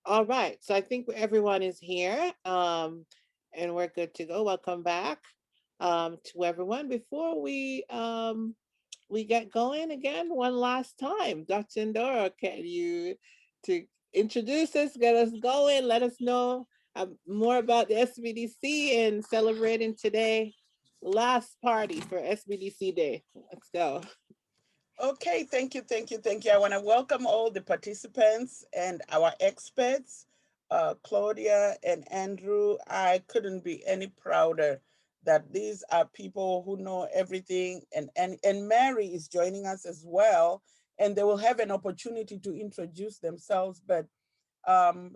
All right. So I think everyone is here, and we're good to go. Welcome back, to everyone. Before we get going again, one last time, Dr. Ndoro, can you to introduce us, get us going, let us know more about the SBDC and celebrating today, last party for SBDC Day. Let's go. Okay, thank you. I want to welcome all the participants and our experts, Claudia and Andrew. I couldn't be any prouder that these are people who know everything, and Mary is joining us as well, and they will have an opportunity to introduce themselves. But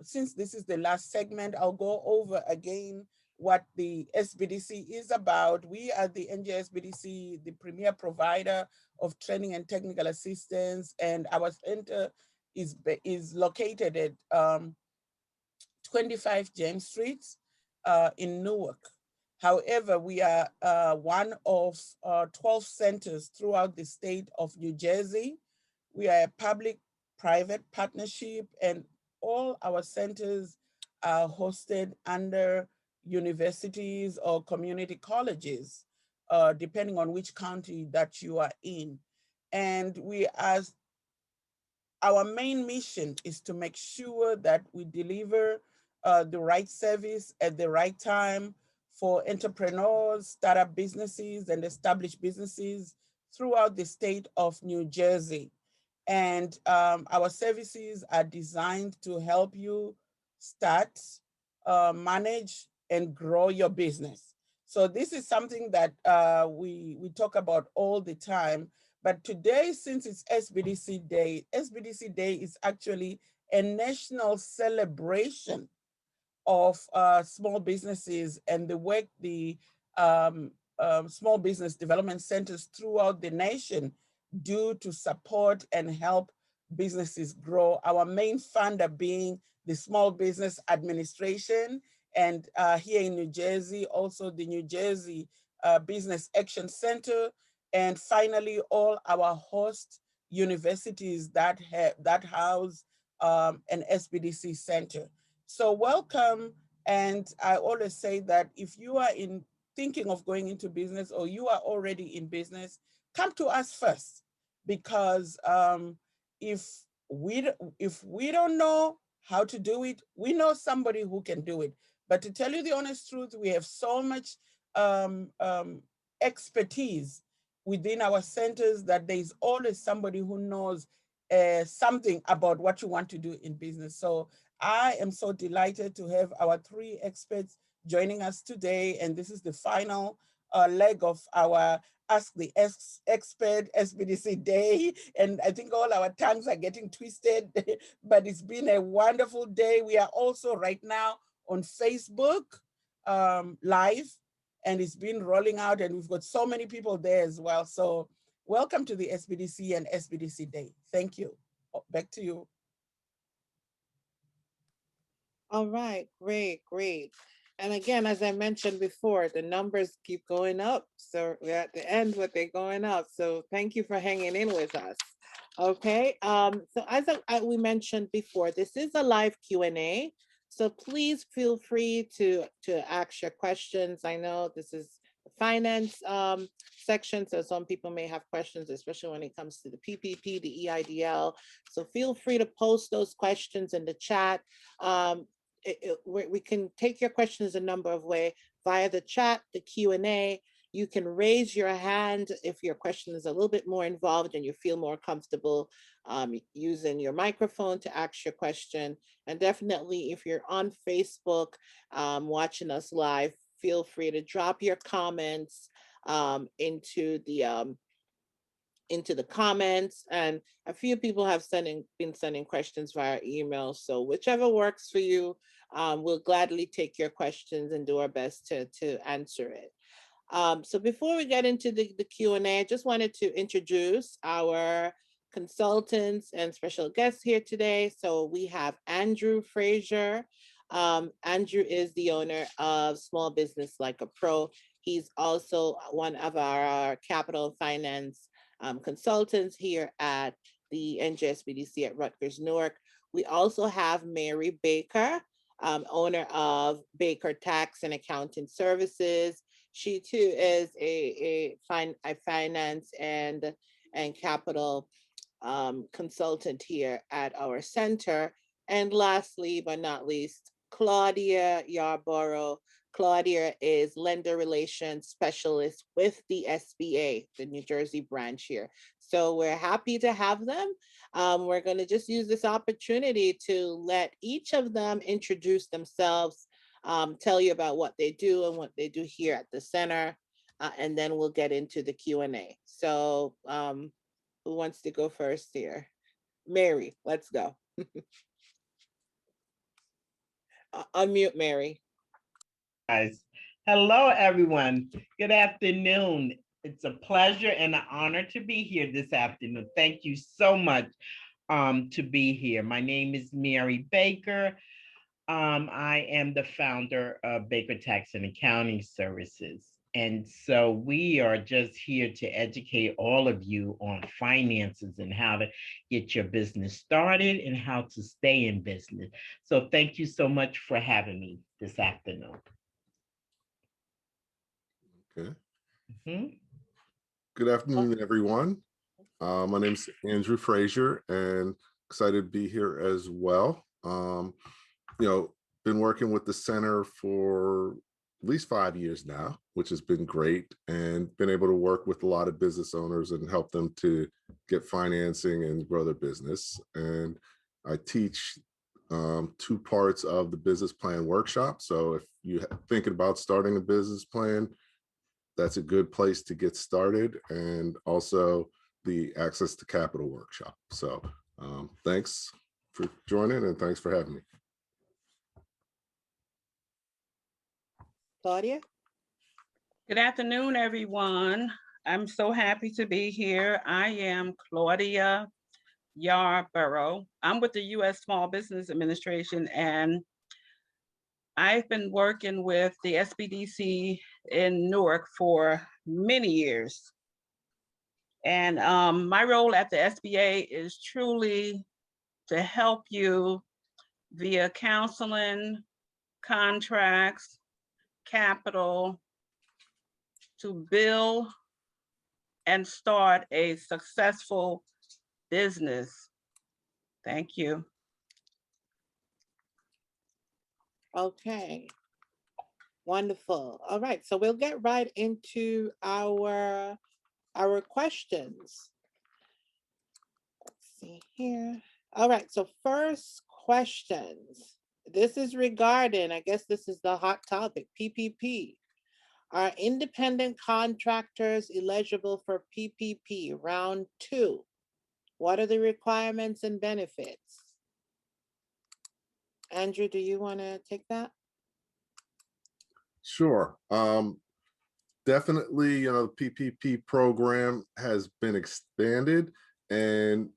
since this is the last segment, I'll go over again what the SBDC is about. We are the NJSBDC, the premier provider of training and technical assistance, and our center is located at 25 James Street in Newark. However, we are one of 12 centers throughout the state of New Jersey. We are a public private partnership, and all our centers are hosted under universities or community colleges, depending on which county that you are in. And our main mission is to make sure that we deliver the right service at the right time for entrepreneurs, startup businesses, and established businesses throughout the state of New Jersey. And our services are designed to help you start, manage, and grow your business. So this is something that we talk about all the time. But today, since it's SBDC Day is actually a national celebration of small businesses and the work the small business development centers throughout the nation do to support and help businesses grow. Our main funder being the Small Business Administration, and here in New Jersey, also the New Jersey Business Action Center, and finally all our host universities that house an SBDC center. So welcome. And I always say that if you are in thinking of going into business or you are already in business, come to us first, because if if we don't know how to do it, we know somebody who can do it. But to tell you the honest truth, we have so much um, um, expertise within our centers that there is always somebody who knows something about what you want to do in business. So I am so delighted to have our three experts joining us today, and this is the final leg of our Ask the Expert SBDC Day. And I think all our tongues are getting twisted, but it's been a wonderful day. We are also right now on Facebook Live, and it's been rolling out, and we've got so many people there as well. So welcome to the SBDC and SBDC Day. Thank you. Back to you. All right, great, great. And again, as I mentioned before, the numbers keep going up. So we're at the end, but they're going up. So thank you for hanging in with us. Okay. So as we mentioned before, this is a live Q&A. So please feel free to ask your questions. I know this is the finance section, so some people may have questions, especially when it comes to the PPP, the EIDL. So feel free to post those questions in the chat. Um, we can take your questions a number of ways via the chat, the Q&A. You can raise your hand if your question is a little bit more involved and you feel more comfortable using your microphone to ask your question. And definitely, if you're on Facebook watching us live, feel free to drop your comments into the comments. And a few people have been sending questions via email. So whichever works for you, we'll gladly take your questions and do our best to answer it. So before we get into the Q&A, I just wanted to introduce our consultants and special guests here today. So we have Andrew Frazier. Andrew is the owner of Small Business Like a Pro. He's also one of our capital finance consultants here at the NJSBDC at Rutgers-Newark. We also have Mary Baker, owner of Baker Tax and Accounting Services. She too is a finance and capital consultant here at our center. And lastly, but not least, Claudia Yarborough. Claudia is lender relations specialist with the SBA, the New Jersey branch here. So we're happy to have them. We're going to just use this opportunity to let each of them introduce themselves, tell you about what they do and what they do here at the center, and then we'll get into the Q&A. So who wants to go first here? Mary, let's go. Unmute Mary. Guys. Hello, everyone. Good afternoon. It's a pleasure and an honor to be here this afternoon. Thank you so much to be here. My name is Mary Baker. I am the founder of Baker Tax and Accounting Services. And so we are just here to educate all of you on finances and how to get your business started and how to stay in business. So thank you so much for having me this afternoon. Okay. Mhm. Good afternoon, everyone. My name is Andrew Frazier, and excited to be here as well. Been working with the center for at least 5 years now, which has been great, and been able to work with a lot of business owners and help them to get financing and grow their business. And I teach 2 parts of the business plan workshop. So if you're thinking about starting a business plan, that's a good place to get started, and also the Access to Capital workshop. So thanks for joining, and thanks for having me. Claudia? Good afternoon, everyone. I'm so happy to be here. I am Claudia Yarborough. I'm with the U.S. Small Business Administration, and I've been working with the SBDC in Newark for many years. And my role at the SBA is truly to help you via counseling, contracts, capital, to build and start a successful business. Thank you. Okay. Wonderful. All right. So we'll get right into our questions. Let's see here. All right. So first questions. This is regarding, I guess this is the hot topic, PPP. Are independent contractors eligible for PPP round 2? What are the requirements and benefits? Andrew, do you want to take that? Sure. Definitely, the PPP program has been expanded, and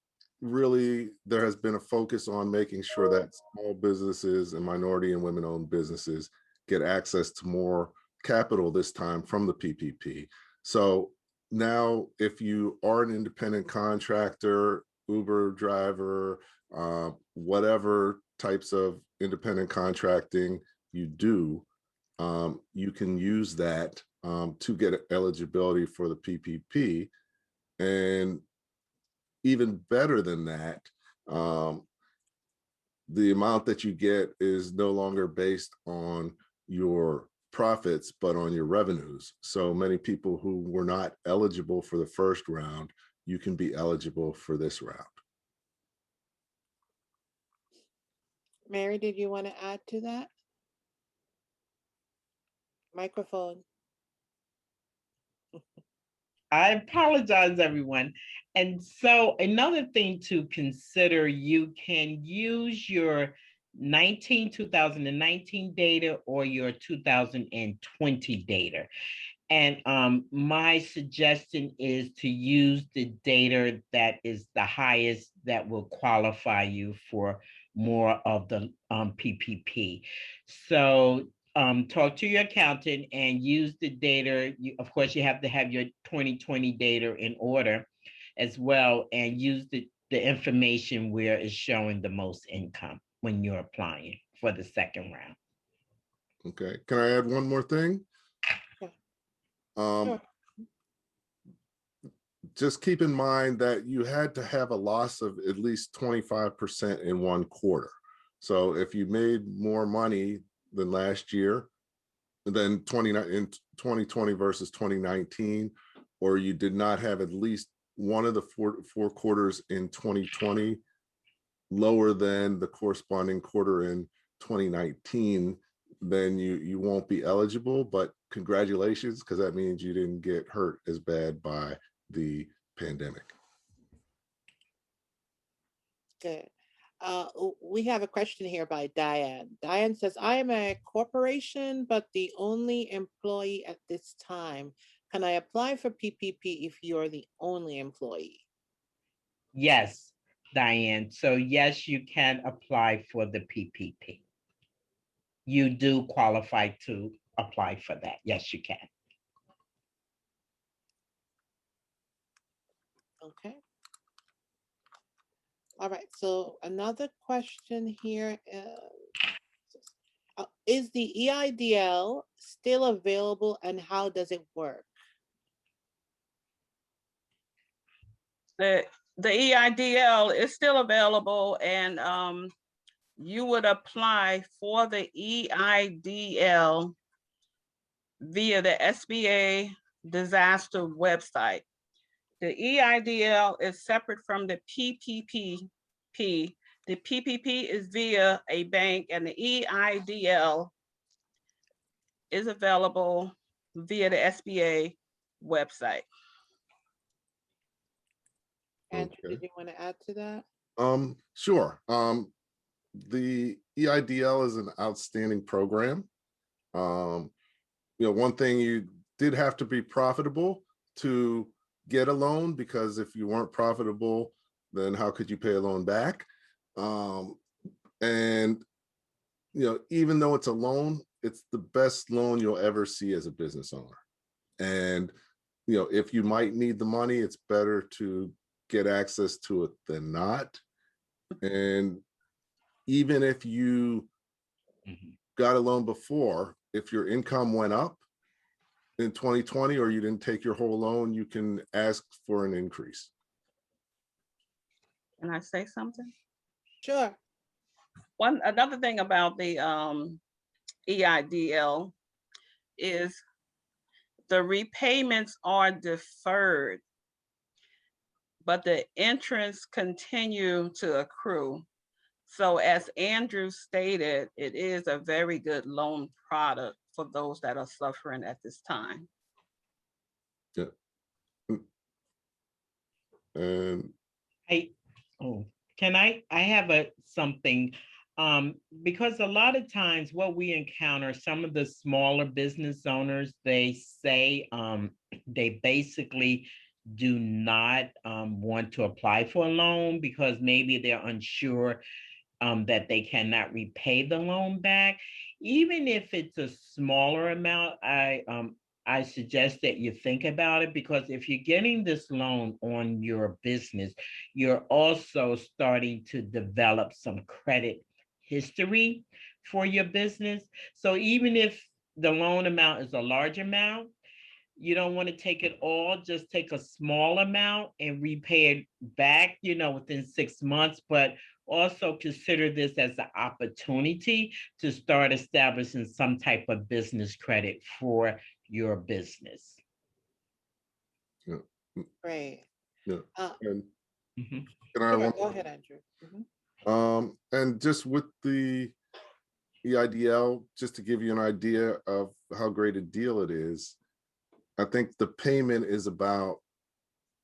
really there has been a focus on making sure that small businesses and minority and women-owned businesses get access to more capital this time from the PPP. So now if you are an independent contractor, Uber driver, whatever types of independent contracting you do, you can use that to get eligibility for the PPP. And even better than that, the amount that you get is no longer based on your profits, but on your revenues. So many people who were not eligible for the first round, you can be eligible for this round. Mary, did you want to add to that? Microphone. I apologize, everyone. And so another thing to consider, you can use your 2019 data or your 2020 data. And my suggestion is to use the data that is the highest that will qualify you for more of the PPP. So talk to your accountant and use the data. Of course, you have to have your 2020 data in order as well, and use the the information where it's showing the most income when you're applying for the second round. Okay, can I add one more thing? Yeah. Um, Sure. just keep in mind that you had to have a loss of at least 25% in one quarter. So if you made more money than last year, then in 2020 versus 2019, or you did not have at least one of the four quarters in 2020 lower than the corresponding quarter in 2019, then you won't be eligible. But congratulations, because that means you didn't get hurt as bad by the pandemic. Good. We have a question here by Diane. Diane says, I am a corporation, but the only employee at this time. Can I apply for PPP if you're the only employee? Yes, Diane. So yes, you can apply for the PPP. You do qualify to apply for that. Yes, you can. Okay. All right. So another question here is the EIDL still available and how does it work? The EIDL is still available, and you would apply for the EIDL via the SBA disaster website. The EIDL is separate from the PPP. The PPP is via a bank, and the EIDL is available via the SBA website. Andrew, Okay. did you want to add to that? Sure. The EIDL is an outstanding program. One thing, you did have to be profitable to get a loan, because if you weren't profitable, then how could you pay a loan back? And even though it's a loan, it's the best loan you'll ever see as a business owner. And if you might need the money, it's better to get access to it than not. And even if you got a loan before, if your income went up in 2020 or you didn't take your whole loan, you can ask for an increase. Can I say something? Sure. Another thing about the EIDL is the repayments are deferred, but the interests continue to accrue. So as Andrew stated, it is a very good loan product for those that are suffering at this time. Yeah. And can I have something, because a lot of times what we encounter, some of the smaller business owners, they say they basically do not want to apply for a loan because maybe they're unsure that they cannot repay the loan back. Even if it's a smaller amount, I suggest that you think about it, because if you're getting this loan on your business, you're also starting to develop some credit history for your business. So even if the loan amount is a large amount, you don't want to take it all, just take a small amount and repay it back, within 6 months, but also consider this as an opportunity to start establishing some type of business credit for your business. yeah. Great. Yeah. And Mhm. can I Sure, go ahead, Andrew. and just with the EIDL, just to give you an idea of how great a deal it is, I think the payment is about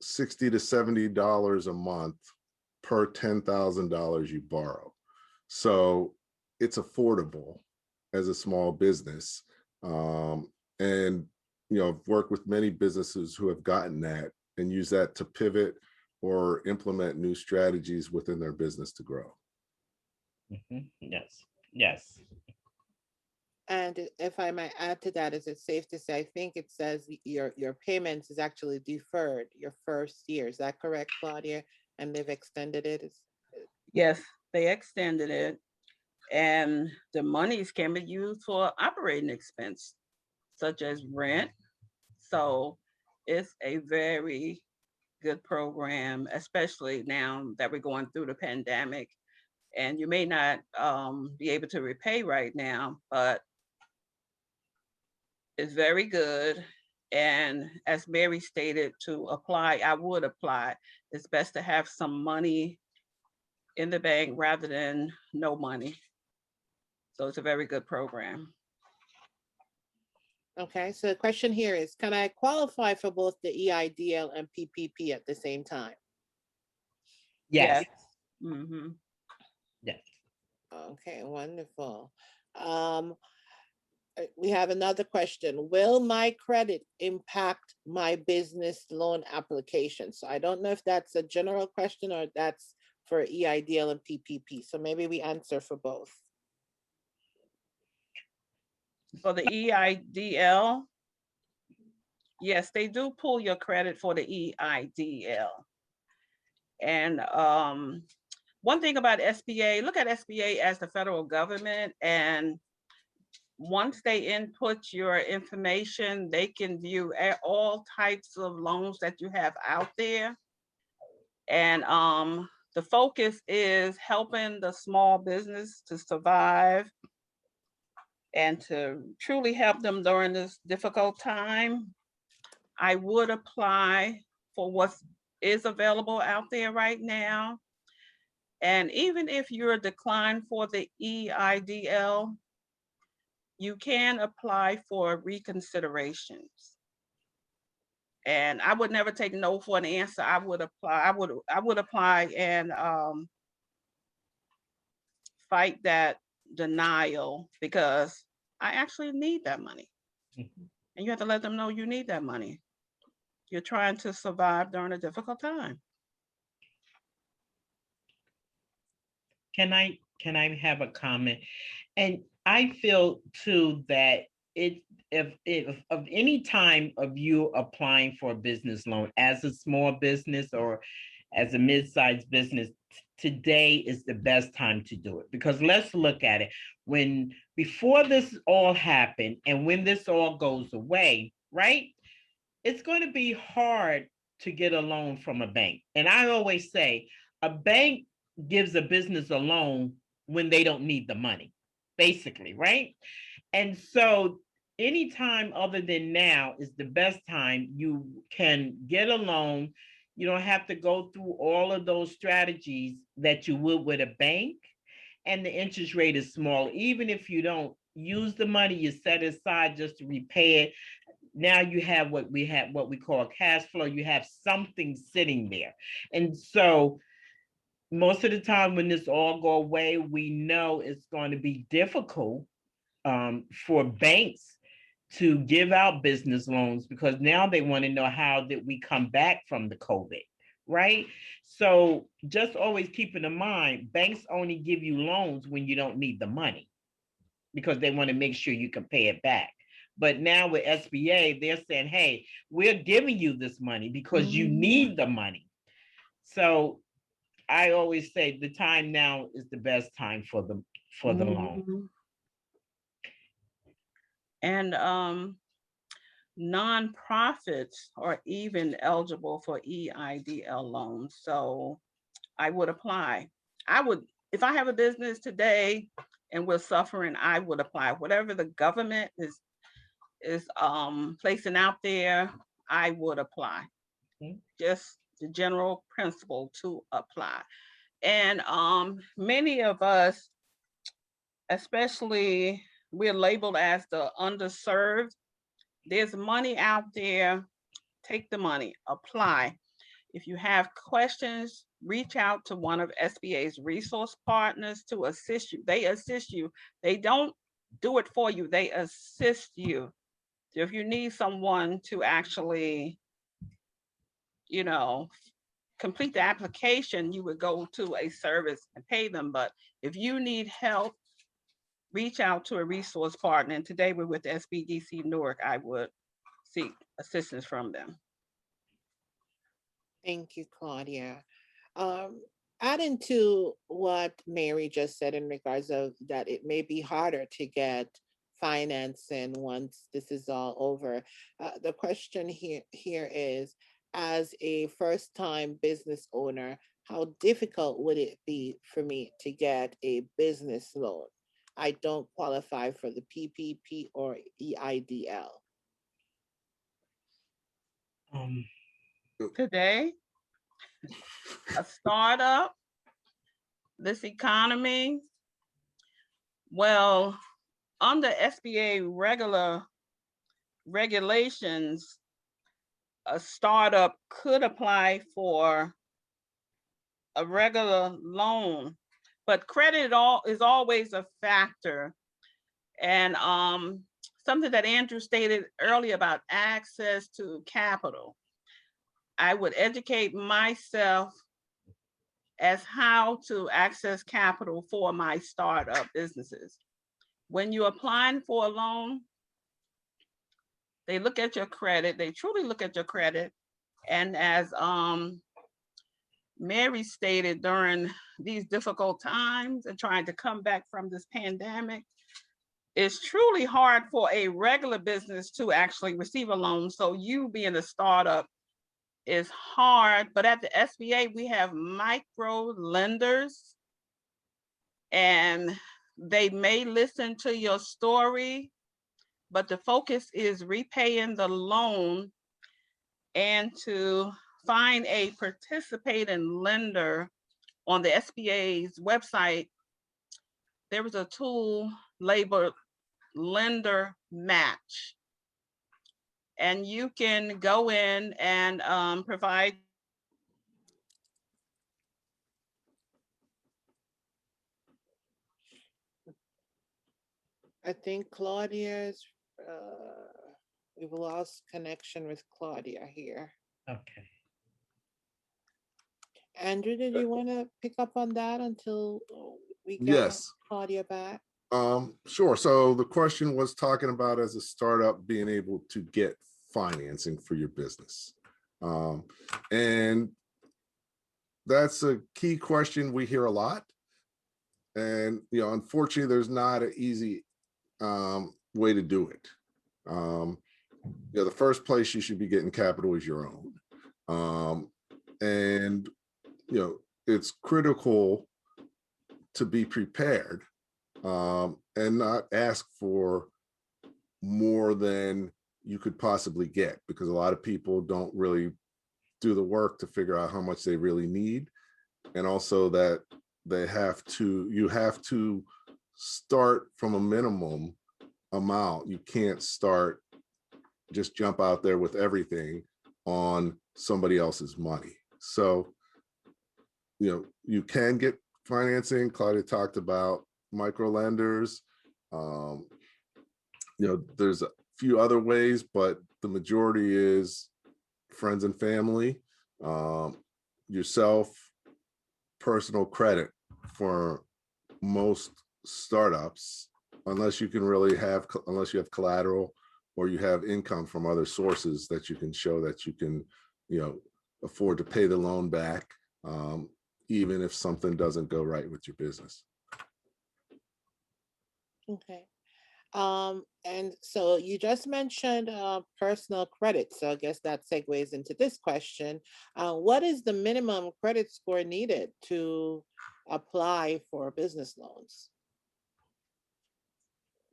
$60 to $70 a month per $10,000 you borrow. So it's affordable as a small business. And I've worked with many businesses who have gotten that and use that to pivot or implement new strategies within their business to grow. Yes. And if I might add to that, is it safe to say, I think it says your payments is actually deferred your first year. Is that correct, Claudia? and they've extended it. Yes, they extended it, and the monies can be used for operating expense, such as rent. So it's a very good program, especially now that we're going through the pandemic. And you may not be able to repay right now, but it's very good. And as Mary stated, to apply, I would apply. It's best to have some money in the bank rather than no money. So it's a very good program. Okay, so the question here is, can I qualify for both the EIDL and PPP at the same time? Yes, Mm-hmm. yes. Okay, wonderful. We have another question. Will my credit impact my business loan application? So I don't know if that's a general question or that's for EIDL and PPP. So maybe we answer for both. For the EIDL, yes, they do pull your credit for the EIDL. And one thing about SBA, look at SBA as the federal government, and once they input your information, they can view all types of loans that you have out there. And the focus is helping the small business to survive and to truly help them during this difficult time. I would apply for what is available out there right now. And even if you're declined for the EIDL, you can apply for reconsiderations. And I would never take no for an answer. I would apply. I would apply and fight that denial because I actually need that money. Mhm. And you have to let them know you need that money. You're trying to survive during a difficult time. Can I have a comment? And I feel too that it if of any time of you applying for a business loan as a small business or as a mid-sized business, today is the best time to do it. Because let's look at it. When before this all happened and when this all goes away, right? It's going to be hard to get a loan from a bank. And I always say a bank gives a business a loan when they don't need the money, basically, right? And so anytime other than now is the best time you can get a loan. You don't have to go through all of those strategies that you would with a bank. And the interest rate is small. Even if you don't use the money you set aside just to repay it, now you have what we call cash flow. You have something sitting there. And so most of the time when this all go away, we know it's going to be difficult for banks to give out business loans because now they want to know how did we come back from the COVID, right? So just always keeping in mind, banks only give you loans when you don't need the money because they want to make sure you can pay it back. But now with SBA, they're saying, hey, we're giving you this money because you need the money. So I always say the time now is the best time for the loan. And nonprofits are even eligible for EIDL loans. So I would apply. I would, if I have a business today and we're suffering, I would apply. Whatever the government is placing out there, I would apply. Mhm. Just the general principle to apply. And many of us, especially we're labeled as the underserved. There's money out there. Take the money, apply. If you have questions, reach out to one of SBA's resource partners to assist you. They assist you. They don't do it for you. They assist you. So if you need someone to actually, you know, complete the application, you would go to a service and pay them. But if you need help, reach out to a resource partner. And today we're with SBDC Newark. I would seek assistance from them. Thank you, Claudia. Um, Adding to what Mary just said in regards of that it may be harder to get financing once this is all over. The question here is, as a first time business owner, how difficult would it be for me to get a business loan? I don't qualify for the PPP or EIDL. Um, Today, a startup, this economy, well, under SBA regulations, a startup could apply for a regular loan, but credit is always a factor. And something that Andrew stated earlier about access to capital. I would educate myself as how to access capital for my startup businesses. When you're applying for a loan, they look at your credit, they truly look at your credit. And as Mary stated, during these difficult times and trying to come back from this pandemic, it's truly hard for a regular business to actually receive a loan. So you being a startup is hard, but at the SBA, we have micro lenders, and they may listen to your story, but the focus is repaying the loan and to find a participating lender. On the SBA's website, there is a tool labeled Lender Match. And you can go in and provide I think Claudia's, we've lost connection with Claudia here. okay. Andrew, did you want to pick up on that until we get Yes. Claudia back? Sure. So the question was talking about, as a startup, being able to get financing for your business. And that's a key question we hear a lot. And, unfortunately, there's not an easy way to do it. The first place you should be getting capital is your own. And, it's critical to be prepared and not ask for more than you could possibly get, because a lot of people don't really do the work to figure out how much they really need. And also that you have to start from a minimum amount. You can't just jump out there with everything on somebody else's money. So, you can get financing. Claudia talked about micro lenders. There's a few other ways, but the majority is friends and family, yourself, personal credit for most startups, unless you have collateral or you have income from other sources that you can show that you can, afford to pay the loan back, even if something doesn't go right with your business. Okay. And so you just mentioned personal credit. So I guess that segues into this question. What is the minimum credit score needed to apply for business loans?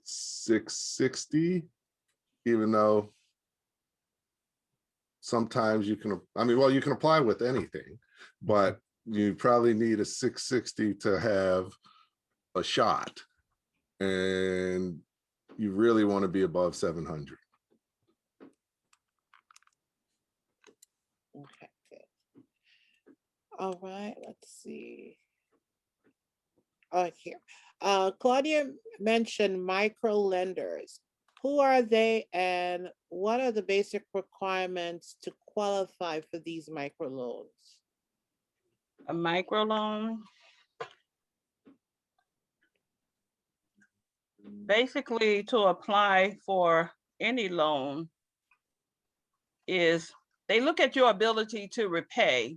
660, even though sometimes you can apply with anything, but you probably need a 660 to have a shot, and you really want to be above 700. Okay, good. All right, let's see. Here. Claudia mentioned micro lenders. Who are they, and what are the basic requirements to qualify for these micro loans? a microloan. Basically, to apply for any loan is they look at your ability to repay.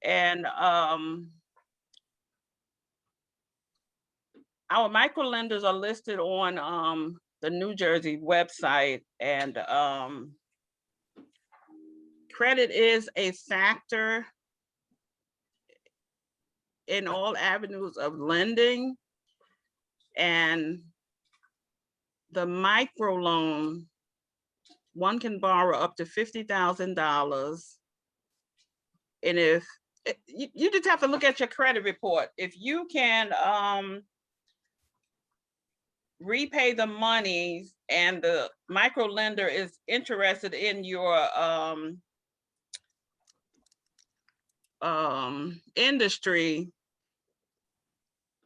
And our micro lenders are listed on the New Jersey website, and credit is a factor in all avenues of lending. And the micro loan, one can borrow up to $50,000. And if you just have to look at your credit report, if you can repay the monies and the micro lender is interested in your industry,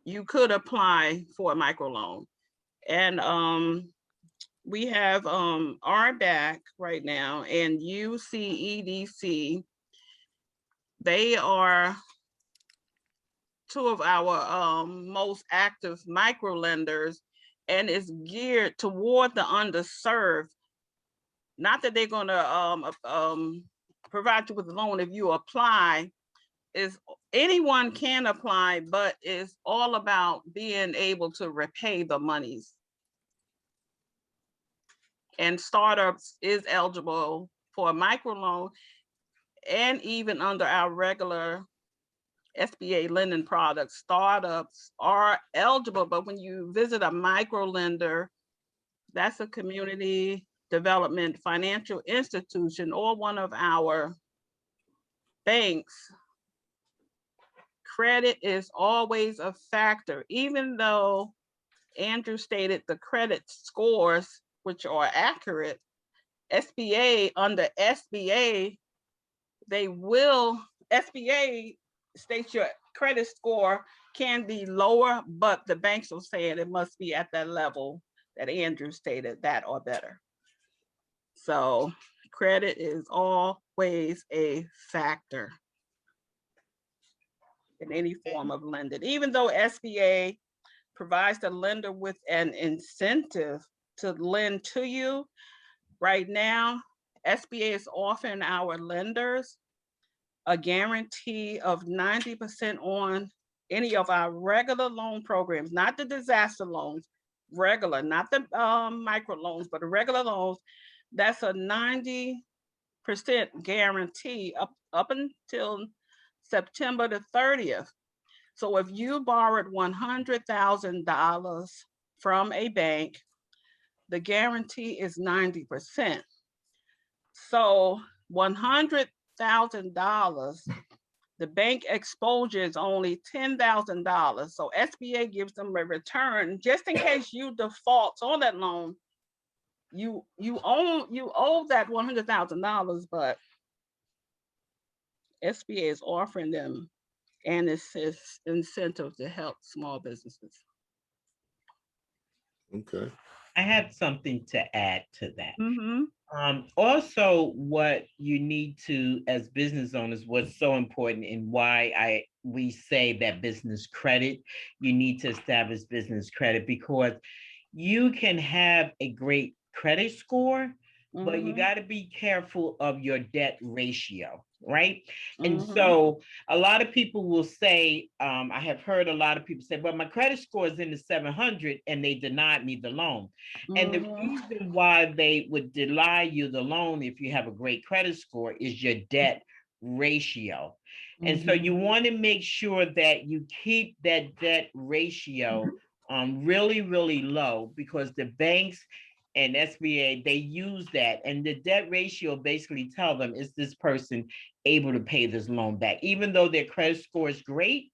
you could apply for a micro loan. And we have RBAC right now and UCEDC. They are two of our most active micro lenders, and it's geared toward the underserved. Not that they're going to provide you with a loan if you apply. Is anyone can apply, but it's all about being able to repay the monies. And startups is eligible for a microloan, and even under our regular SBA lending products, startups are eligible. But when you visit a micro lender, that's a community development financial institution or one of our banks. Credit is always a factor, even though Andrew stated the credit scores, which are accurate. SBA, under SBA, SBA states your credit score can be lower, but the banks are saying it must be at that level that Andrew stated, that or better. So credit is always a factor in any form of lending, even though SBA provides the lender with an incentive to lend to you. Right now, SBA is offering our lenders a guarantee of 90% on any of our regular loan programs, not the disaster loans, regular, not the micro loans, but the regular loans. That's a 90% guarantee up until September the 30th. So if you borrowed $100,000 from a bank, the guarantee is 90%. So $100,000, the bank exposure is only $10,000. So SBA gives them a return just in case you default on that loan. You owe that $100,000, but SBA is offering them an incentive to help small businesses. Okay. I have something to add to that. Mm-hmm. Also, what you need to, as business owners, what's so important and why we say that business credit, you need to establish business credit, because you can have a great credit score, but you got to be careful of your debt ratio, right? And so a lot of people will say, I have heard a lot of people say, well, my credit score is in the 700 and they denied me the loan. And the reason why they would deny you the loan if you have a great credit score is your debt ratio. And so you want to make sure that you keep that debt ratio really, really low, because the banks and SBA, they use that. And the debt ratio basically tell them, is this person able to pay this loan back? Even though their credit score is great,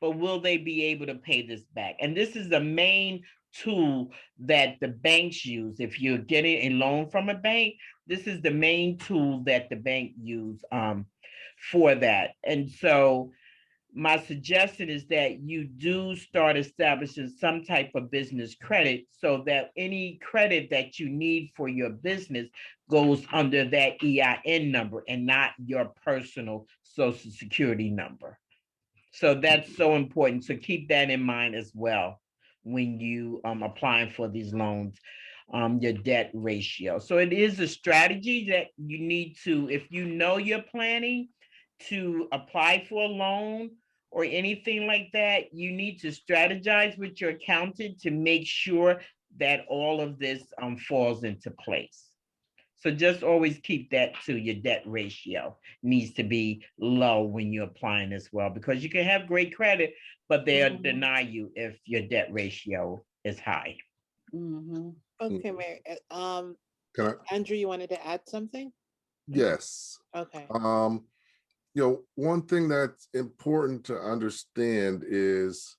but will they be able to pay this back? And this is the main tool that the banks use. If you're getting a loan from a bank, this is the main tool that the bank use for that. And so my suggestion is that you do start establishing some type of business credit, so that any credit that you need for your business goes under that EIN number and not your personal Social Security number. So that's so important. So keep that in mind as well when you applying for these loans, your debt ratio. So it is a strategy that you need to, if you know you're planning to apply for a loan or anything like that, you need to strategize with your accountant to make sure that all of this falls into place. So just always keep that to your debt ratio needs to be low when you're applying as well, because you can have great credit, but they'll deny you if your debt ratio is high. Okay, Mary. Can I? Andrew, you wanted to add something? Yes. Okay. One thing that's important to understand is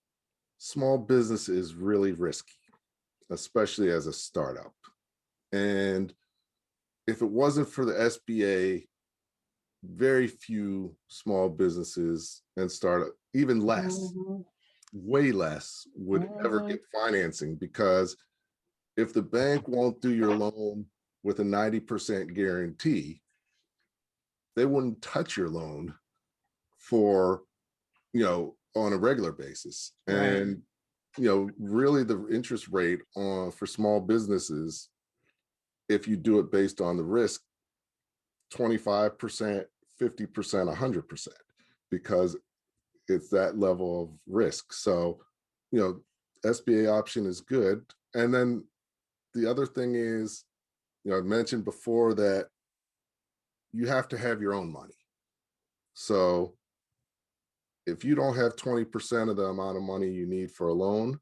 small business is really risky, especially as a startup. And if it wasn't for the SBA, very few small businesses and startup, even less, way less, would ever get financing, because if the bank won't do your loan with a 90% guarantee, they wouldn't touch your loan for, on a regular basis. And, really the interest rate for small businesses, if you do it based on the risk, 25%, 50%, 100%, because it's that level of risk. So, SBA option is good. And then the other thing is, I mentioned before that you have to have your own money. So if you don't have 20% of the amount of money you need for a loan,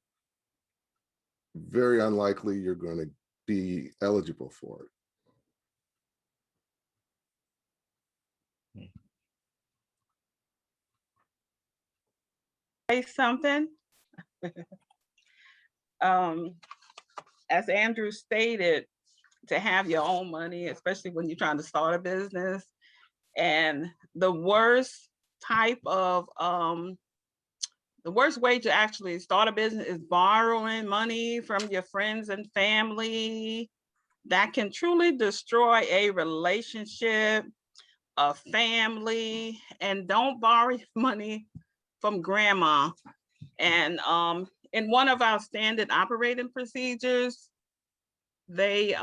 very unlikely you're going to be eligible for it. Say something. As Andrew stated, to have your own money, especially when you're trying to start a business. And the worst way to actually start a business is borrowing money from your friends and family. That can truly destroy a relationship, a family, and don't borrow money from grandma. And in one of our standard operating procedures, they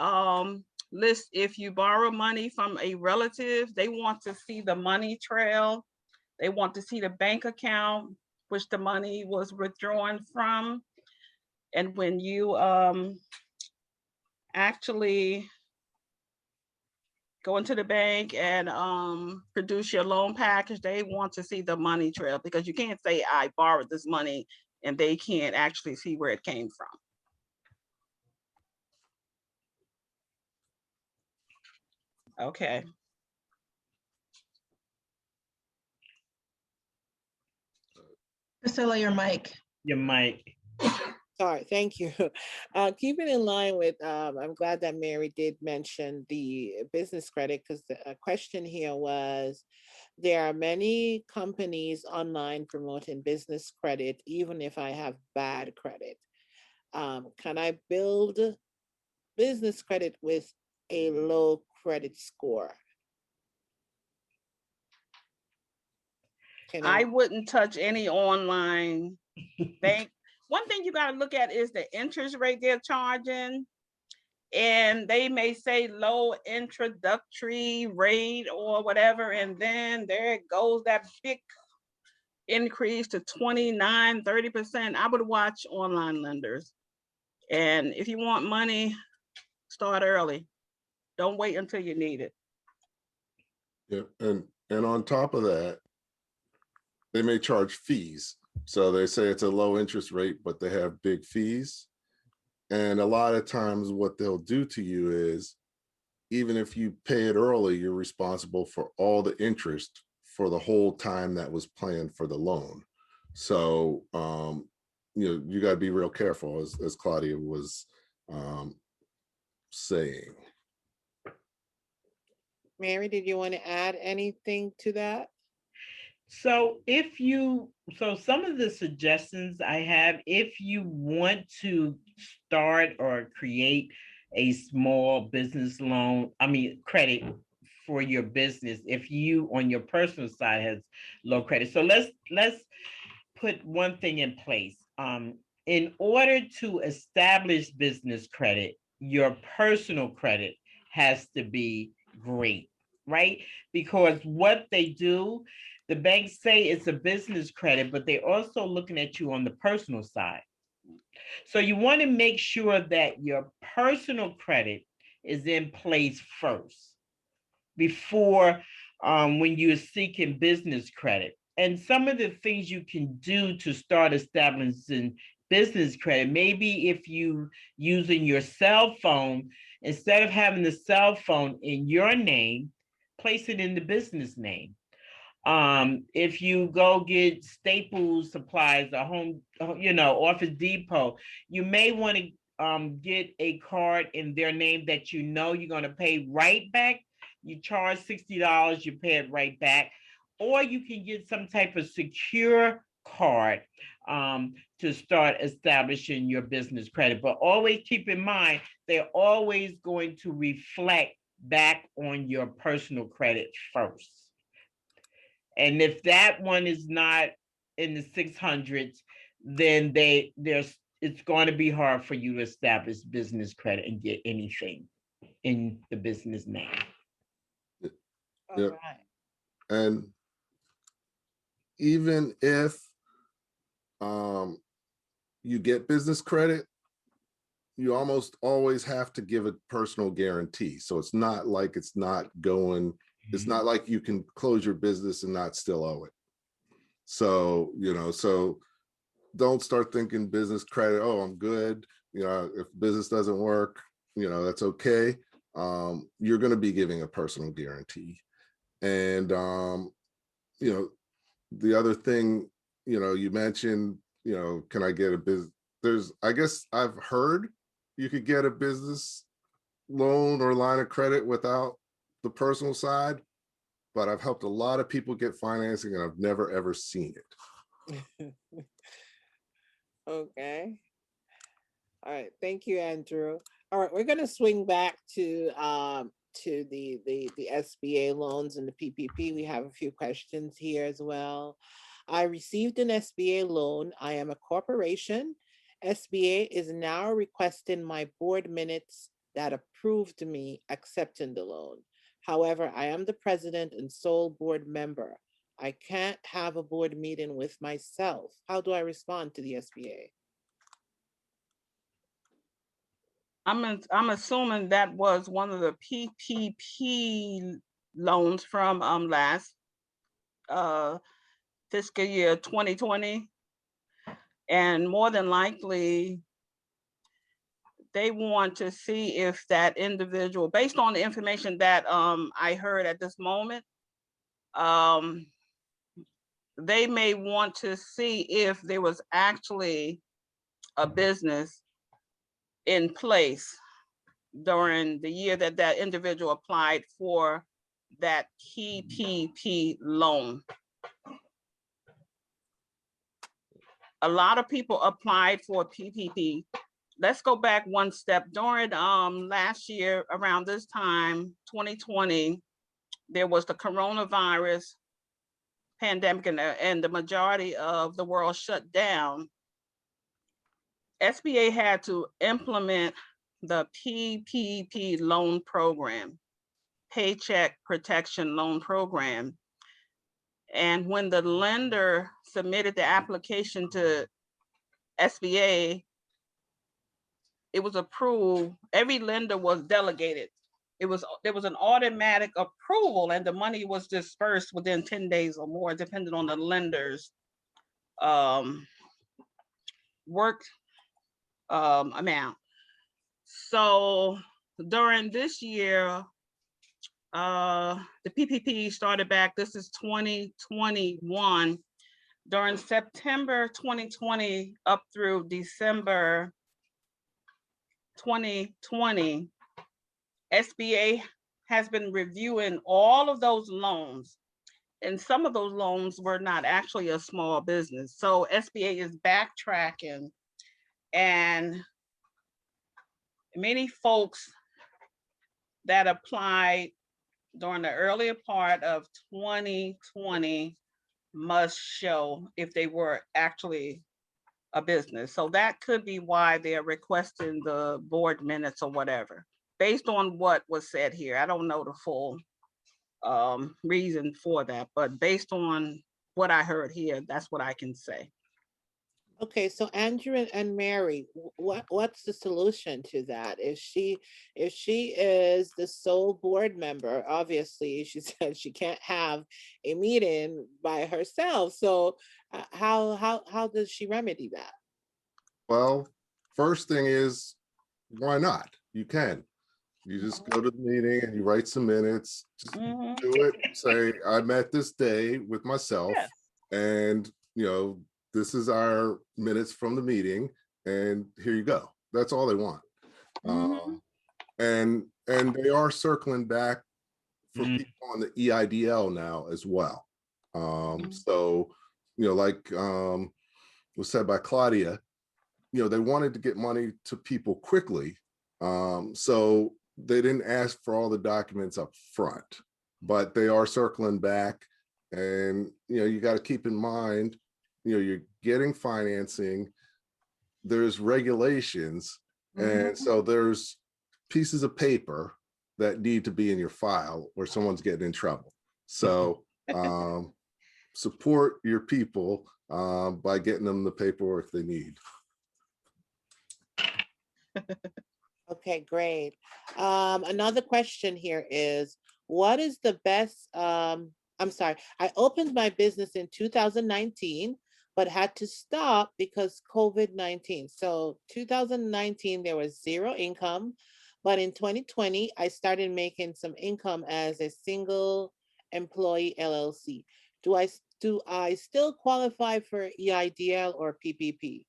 list, if you borrow money from a relative, they want to see the money trail. They want to see the bank account which the money was withdrawn from. And when you actually go into the bank and produce your loan package, they want to see the money trail, because you can't say I borrowed this money and they can't actually see where it came from. Okay. Priscilla, your mic. Your mic. Sorry, thank you. Keeping in line with, I'm glad that Mary did mention the business credit, because the question here was, there are many companies online promoting business credit, even if I have bad credit. Can I build business credit with a low credit score? I wouldn't touch any online bank. One thing you got to look at is the interest rate they're charging. And they may say low introductory rate or whatever. And then there goes that big increase to 29, 30%. I would watch online lenders. And if you want money, start early. Don't wait until you need it. Yeah, and on top of that, they may charge fees. So they say it's a low interest rate, but they have big fees. And a lot of times what they'll do to you is, even if you pay it early, you're responsible for all the interest for the whole time that was planned for the loan. So, you got to be real careful, as Claudia was saying. Mary, did you want to add anything to that? So some of the suggestions I have, if you want to start or create a small business loan, credit for your business, if you on your personal side has low credit. So let's put one thing in place. In order to establish business credit, your personal credit has to be great. right? Because what they do, the banks say it's a business credit, but they're also looking at you on the personal side. So you want to make sure that your personal credit is in place first before when you're seeking business credit. And some of the things you can do to start establishing business credit, maybe if you using your cell phone, instead of having the cell phone in your name, place it in the business name. If you go get Staples supplies or home, Office Depot, you may want to get a card in their name that you know you're going to pay right back. You charge $60, you pay it right back. Or you can get some type of secure card to start establishing your business credit. But always keep in mind, they're always going to reflect back on your personal credit first. And if that one is not in the 600s, then it's going to be hard for you to establish business credit and get anything in the business name. All Yep. right. And even if you get business credit, you almost always have to give a personal guarantee. So it's not like it's not like you can close your business and not still owe it. So, so don't start thinking business credit, oh, I'm good. If business doesn't work, that's okay. You're going to be giving a personal guarantee. And, the other thing, you mentioned, can I get a business? I guess I've heard you could get a business loan or line of credit without the personal side, but I've helped a lot of people get financing and I've never ever seen it. Okay. All right. Thank you, Andrew. All right, we're gonna swing back to the SBA loans and the PPP. We have a few questions here as well. I received an SBA loan. I am a corporation. SBA is now requesting my board minutes that approved me accepting the loan. However, I am the president and sole board member. I can't have a board meeting with myself. How do I respond to the SBA? I'm assuming that was one of the PPP loans from last fiscal year 2020. And more than likely, they want to see if that individual, based on the information that I heard at this moment, they may want to see if there was actually a business in place during the year that that individual applied for that PPP loan. A lot of people applied for PPP. Let's go back one step. During last year, around this time, 2020, there was the coronavirus pandemic and the majority of the world shut down. SBA had to implement the PPP loan program, Paycheck Protection Loan Program. And when the lender submitted the application to SBA, it was approved. Every lender was delegated. There was an automatic approval and the money was dispersed within 10 days or more, depending on the lender's work amount. So during this year, the PPP started back, this is 2021. During September 2020 up through December 2020, SBA has been reviewing all of those loans. And some of those loans were not actually a small business. So SBA is backtracking, and many folks that applied during the earlier part of 2020 must show if they were actually a business. So that could be why they're requesting the board minutes or whatever, based on what was said here. I don't know the full reason for that, but based on what I heard here, that's what I can say. Okay, so Andrew and Mary, what's the solution to that? If she is the sole board member, obviously she said she can't have a meeting by herself. So how does she remedy that? Well, first thing is, why not? You can. You just go to the meeting and you write some minutes. Just Mhm. do it. Say, I met this day with myself, Yes. and this is our minutes from the meeting, and here you go. That's all they want. Mhm. And they are circling back for Mm. people on the EIDL now as well. Mhm. So, like was said by Claudia, they wanted to get money to people quickly. So they didn't ask for all the documents up front, but they are circling back. And, you got to keep in mind, you're getting financing, there's regulations. And Mhm. so there's pieces of paper that need to be in your file or someone's getting in trouble. So support your people by getting them the paperwork they need. Okay, great. Another question here is, what is the best, I'm sorry, I opened my business in 2019, but had to stop because COVID-19. So 2019, there was zero income, but in 2020, I started making some income as a single employee LLC. Do I still qualify for EIDL or PPP?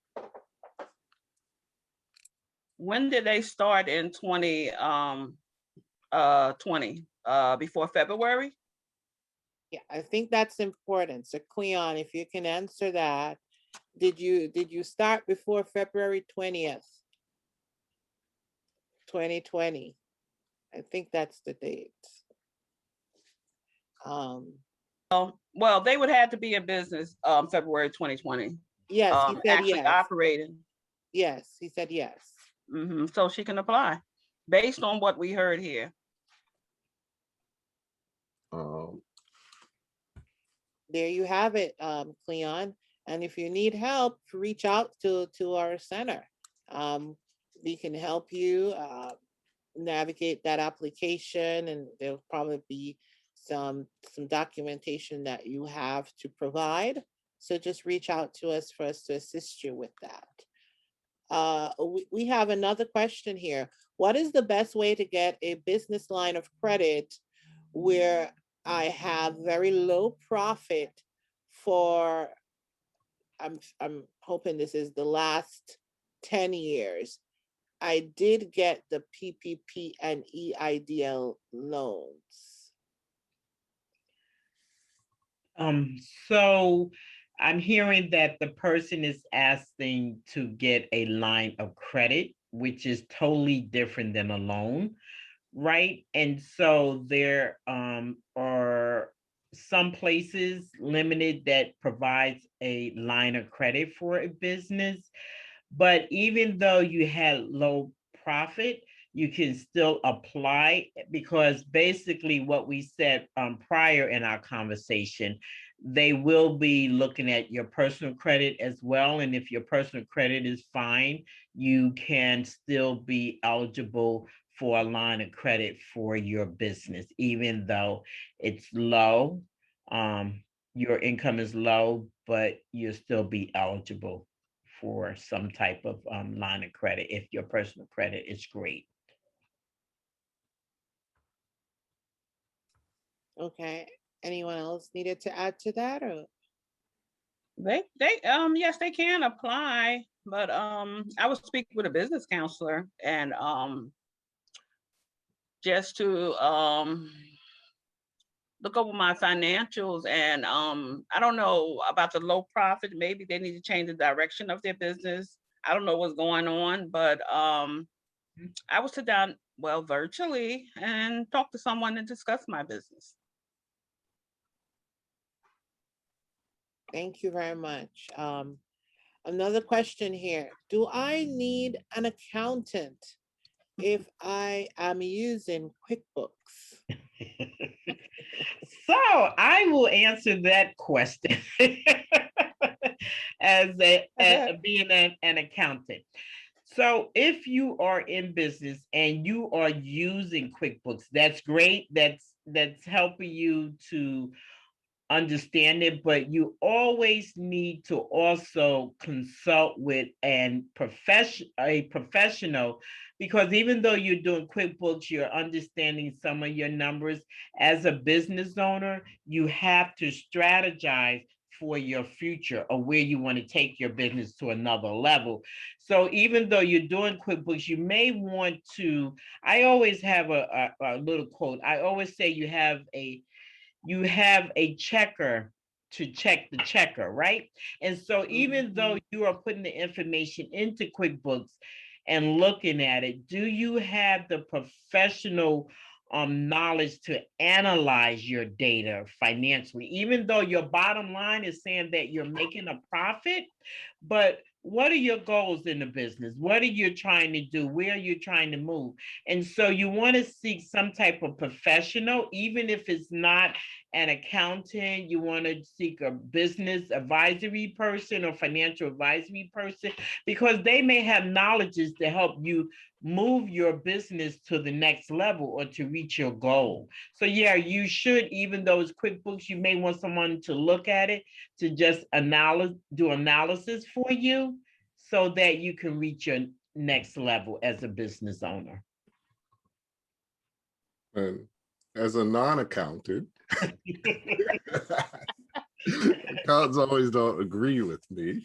When did they start in 2020? Before February? Yeah, I think that's important. So Cleon, if you can answer that, did you start before February 20th, 2020? I think that's the date. Um, Well, they would have to be in business February 2020. yes, he said Actually yes. operating. Yes, he said yes. So she can apply based on what we heard here. Um, There you have it, Cleon. And if you need help, reach out to our center. We can help you navigate that application, and there'll probably be some documentation that you have to provide. So just reach out to us for us to assist you with that. We have another question here. What is the best way to get a business line of credit where I have very low profit for, I'm hoping this is the last 10 years. I did get the PPP and EIDL loans. Um, so I'm hearing that the person is asking to get a line of credit, which is totally different than a loan, right? And so there are some places limited that provides a line of credit for a business. But even though you had low profit, you can still apply because basically what we said prior in our conversation, they will be looking at your personal credit as well. And if your personal credit is fine, you can still be eligible for a line of credit for your business, even though it's low. Your income is low, but you'll still be eligible for some type of line of credit if your personal credit is great. Okay. Anyone else needed to add to that, or? They yes, they can apply, but I would speak with a business counselor and just to look over my financials, and I don't know about the low profit. Maybe they need to change the direction of their business. I don't know what's going on, but I would sit down, well, virtually, and talk to someone and discuss my business. Thank you very much. Another question here. Do I need an accountant if I am using QuickBooks? So I will answer that question as being an accountant. So if you are in business and you are using QuickBooks, that's great. That's helping you to understand it, but you always need to also consult with a professional, because even though you're doing QuickBooks, you're understanding some of your numbers. As a business owner, you have to strategize for your future or where you want to take your business to another level. So even though you're doing QuickBooks, you may want to, I always have a little quote. I always say you have a checker to check the checker, right? And so even though you are putting the information into QuickBooks and looking at it, do you have the professional knowledge to analyze your data financially? Even though your bottom line is saying that you're making a profit, but what are your goals in the business? What are you trying to do? Where are you trying to move? And so you want to seek some type of professional, even if it's not an accountant. You want to seek a business advisory person or financial advisory person, because they may have knowledges to help you move your business to the next level or to reach your goal. So yeah, you should, even though it's QuickBooks, you may want someone to look at it, to just do analysis for you so that you can reach your next level as a business owner. And as a non-accountant, accountants always don't agree with me,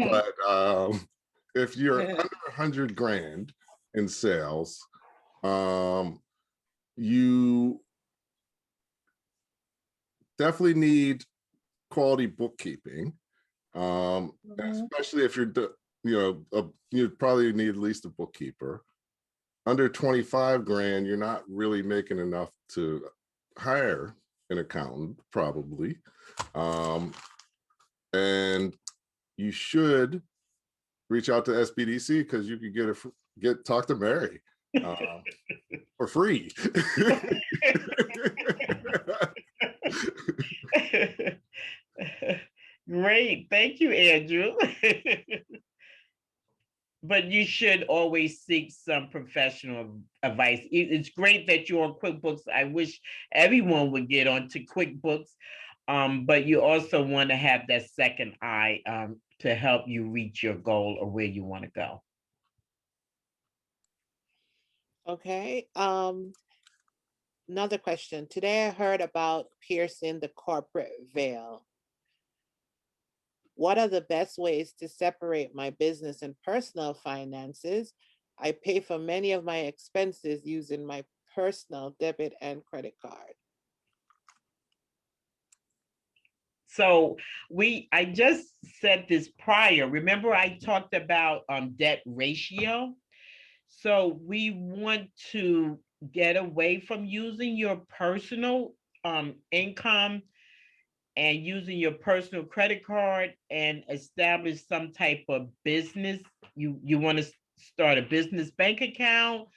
but if you're under 100 grand in sales, you definitely need quality bookkeeping, especially if you're, you probably need at least a bookkeeper. Under 25 grand, you're not really making enough to hire an accountant, probably. And you should reach out to SBDC, because you could talk to Mary for free. Great, thank you, Andrew. But you should always seek some professional advice. It's great that you're on QuickBooks. I wish everyone would get onto QuickBooks, but you also want to have that second eye to help you reach your goal or where you want to go. Okay. Another question. Today I heard about piercing the corporate veil. What are the best ways to separate my business and personal finances? I pay for many of my expenses using my personal debit and credit card. So I just said this prior. Remember, I talked about debt ratio. So we want to get away from using your personal income and using your personal credit card and establish some type of business. You want to start a business bank account.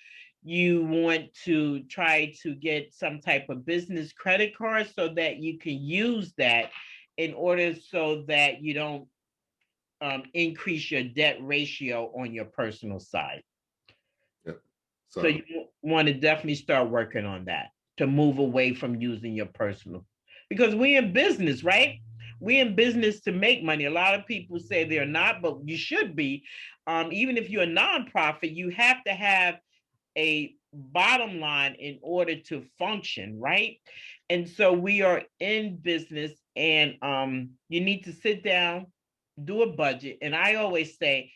You want to try to get some type of business credit card so that you can use that in order so that you don't increase your debt ratio on your personal side. Yep. So you want to definitely start working on that to move away from using your personal, because we're in business, right? We're in business to make money. A lot of people say they're not, but you should be. Even if you're a nonprofit, you have to have a bottom line in order to function, right? And so we are in business, and you need to sit down, do a budget. And I always say,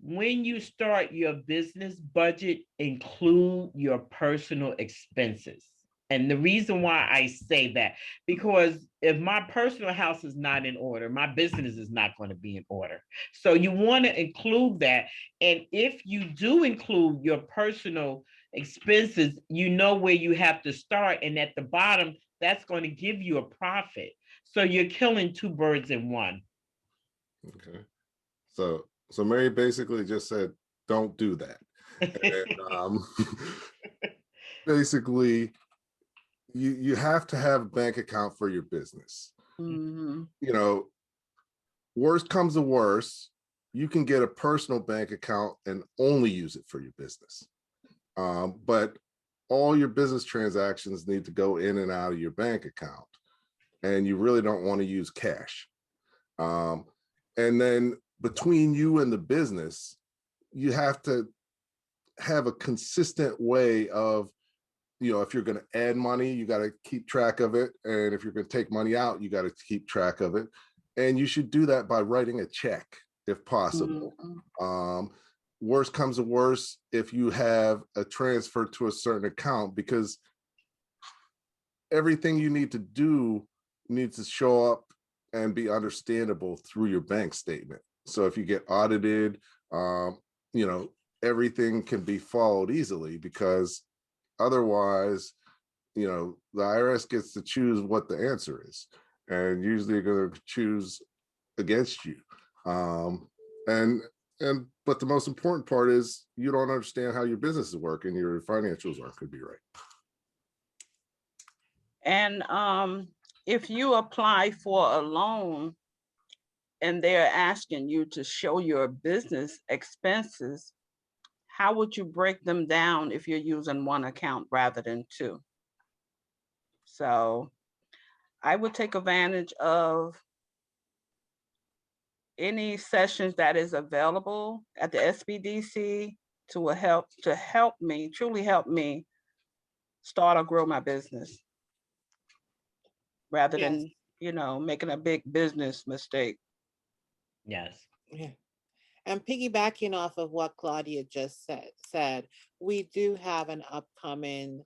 when you start your business budget, include your personal expenses. And the reason why I say that, because if my personal house is not in order, my business is not going to be in order. So you want to include that. And if you do include your personal expenses, you know where you have to start. And at the bottom, that's going to give you a profit. So you're killing two birds in one. Okay. So Mary basically just said, don't do that. And, basically, you have to have a bank account for your business. Mhm. You know, worst comes to worst, you can get a personal bank account and only use it for your business. But all your business transactions need to go in and out of your bank account, and you really don't want to use cash. And then between you and the business, you have to have a consistent way of, you know, if you're going to add money, you got to keep track of it. And if you're going to take money out, you got to keep track of it. And you should do that by writing a check if possible. Worst comes to worst, if you have a transfer to a certain account, because everything you need to do needs to show up and be understandable through your bank statement. So if you get audited, you know, everything can be followed easily, because otherwise, you know, the IRS gets to choose what the answer is, and usually they're going to choose against you. And but the most important part is you don't understand how your business is working, your financials aren't going to be right. And if you apply for a loan and they're asking you to show your business expenses, how would you break them down if you're using one account rather than two? So I would take advantage of any sessions that is available at the SBDC to help me, truly help me start or grow my business rather Yes. than, you know, making a big business mistake. Yes. Yeah. And piggybacking off of what Claudia just said, we do have an upcoming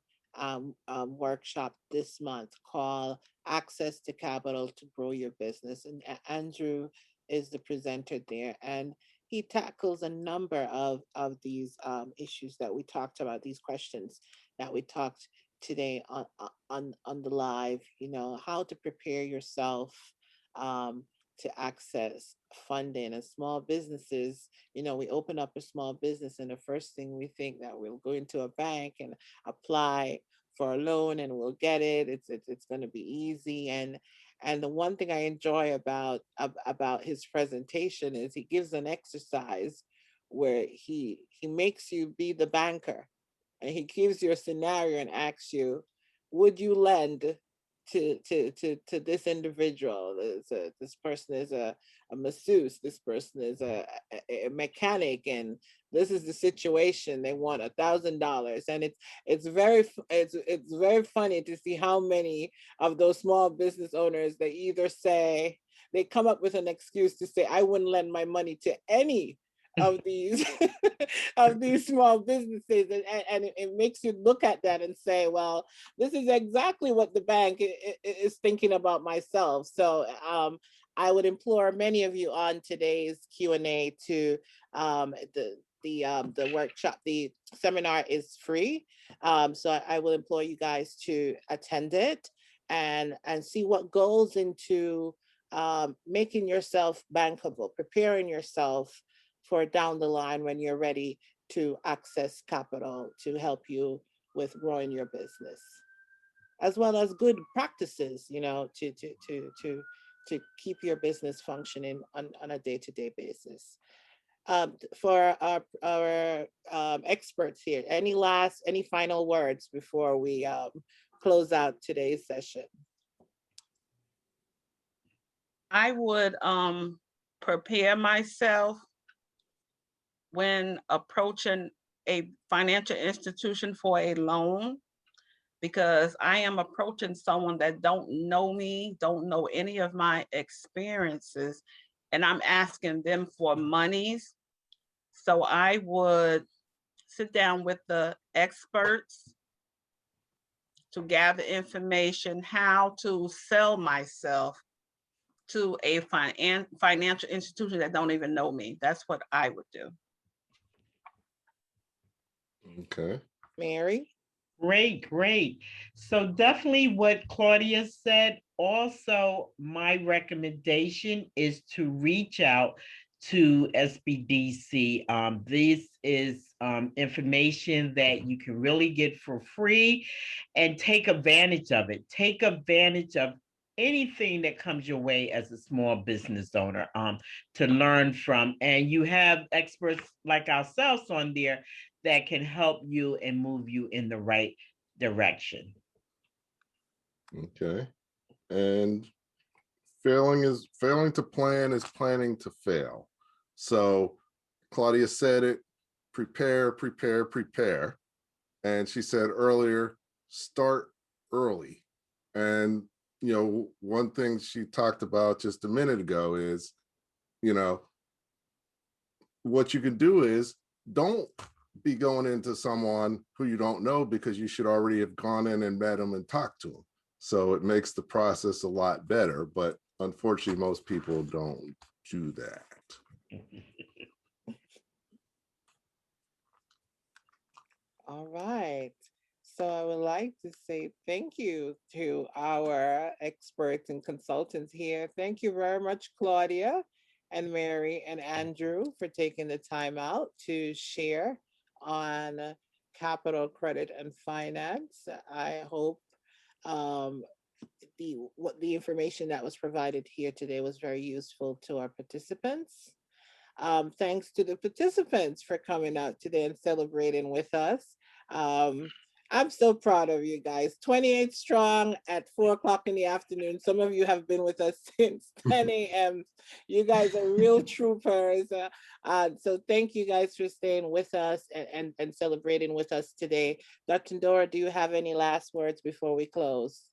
workshop this month called Access to Capital to Grow Your Business. And Andrew is the presenter there. And he tackles a number of these issues that we talked about, these questions that we talked today on the live, you know, how to prepare yourself um, to access funding. And small businesses, you know, we open up a small business and the first thing we think that we'll go into a bank and apply for a loan and we'll get it. It's going to be easy. And the one thing I enjoy about his presentation is he gives an exercise where he makes you be the banker, and he gives you a scenario and asks you, would you lend to this individual? This person is a masseuse, this person is a mechanic, and this is the situation. They want $1,000. And it's very funny to see how many of those small business owners, they either say, they come up with an excuse to say, I wouldn't lend my money to any of these of these small businesses. And it makes you look at that and say, well, this is exactly what the bank is thinking about myself. So I would implore many of you on today's Q&A to the workshop, the seminar is free. So I will implore you guys to attend it and see what goes into making yourself bankable, preparing yourself for down the line when you're ready to access capital to help you with growing your business, as well as good practices, you know, to keep your business functioning on a day-to-day basis. For our experts here, any final words before we close out today's session? I would prepare myself when approaching a financial institution for a loan, because I am approaching someone that don't know me, don't know any of my experiences, and I'm asking them for monies. So I would sit down with the experts to gather information how to sell myself to a financial institution that don't even know me. That's what I would do. Okay. Mary? Great, great. So definitely what Claudia said. Also, my recommendation is to reach out to SBDC. This is information that you can really get for free, and take advantage of it. Take advantage of anything that comes your way as a small business owner, to learn from. And you have experts like ourselves on there that can help you and move you in the right direction. Okay. And failing to plan is planning to fail. So Claudia said it, prepare, prepare, prepare. And she said earlier, start early. And, one thing she talked about just a minute ago is, what you can do is don't be going into someone who you don't know, because you should already have gone in and met them and talked to them. So it makes the process a lot better. But unfortunately, most people don't do that. All right. So I would like to say thank you to our experts and consultants here. Thank you very much, Claudia and Mary and Andrew, for taking the time out to share on capital credit and finance. I hope um, the information that was provided here today was very useful to our participants. Thanks to the participants for coming out today and celebrating with us. Um, I'm so proud of you guys. 28 strong at 4 o'clock in the afternoon. Some of you have been with us since 10 a.m. You guys are real troopers. So thank you guys for staying with us and celebrating with us today. Dr. Dora, do you have any last words before we close?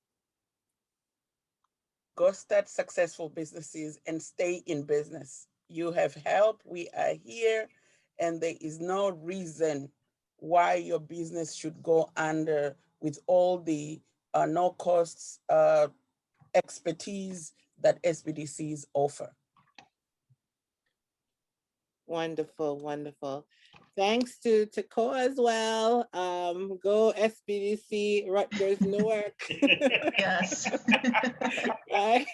Go start successful businesses and stay in business. You have help. We are here, and there is no reason why your business should go under with all the no costs expertise that SBDCs offer. Wonderful, wonderful. Thanks to Tekoa as well. Go SBDC, Rutgers-Newark. Yes. Right?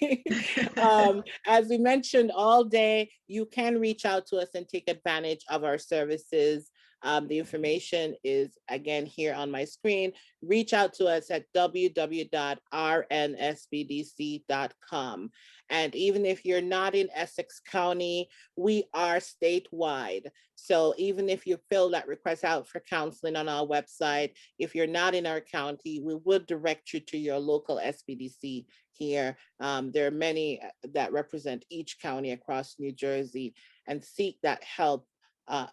As we mentioned all day, you can reach out to us and take advantage of our services. The information is again here on my screen. Reach out to us at www.rnsbdc.com. And even if you're not in Essex County, we are statewide. So even if you fill that request out for counseling on our website, if you're not in our county, we will direct you to your local SBDC here. There are many that represent each county across New Jersey and seek that help,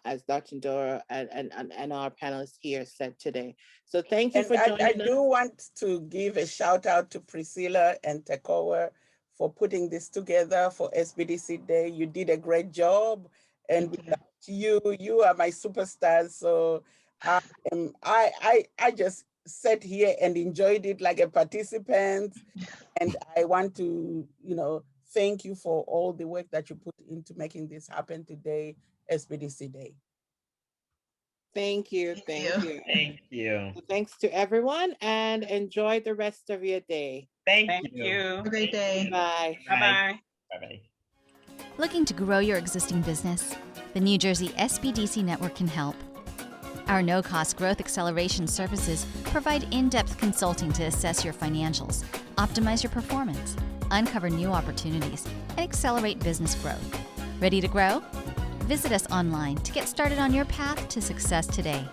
as Dr. Dora and our panelists here said today. So thank you for joining us. I do want to give a shout out to Priscilla and Tekoa for putting this together for SBDC Day. You did a great job, and without you are my superstars. So I just sat here and enjoyed it like a participant, and I want to thank you for all the work that you put into making this happen today, SBDC Day. Thank you. Thank you. Thank you. So thanks to everyone, and enjoy the rest of your day. Thank Thank you. you. Have a great day. Bye. Bye-bye. Bye-bye. Looking to grow your existing business? The New Jersey SBDC Network can help. Our no-cost growth acceleration services provide in-depth consulting to assess your financials, optimize your performance, uncover new opportunities, and accelerate business growth. Ready to grow? Visit us online to get started on your path to success today.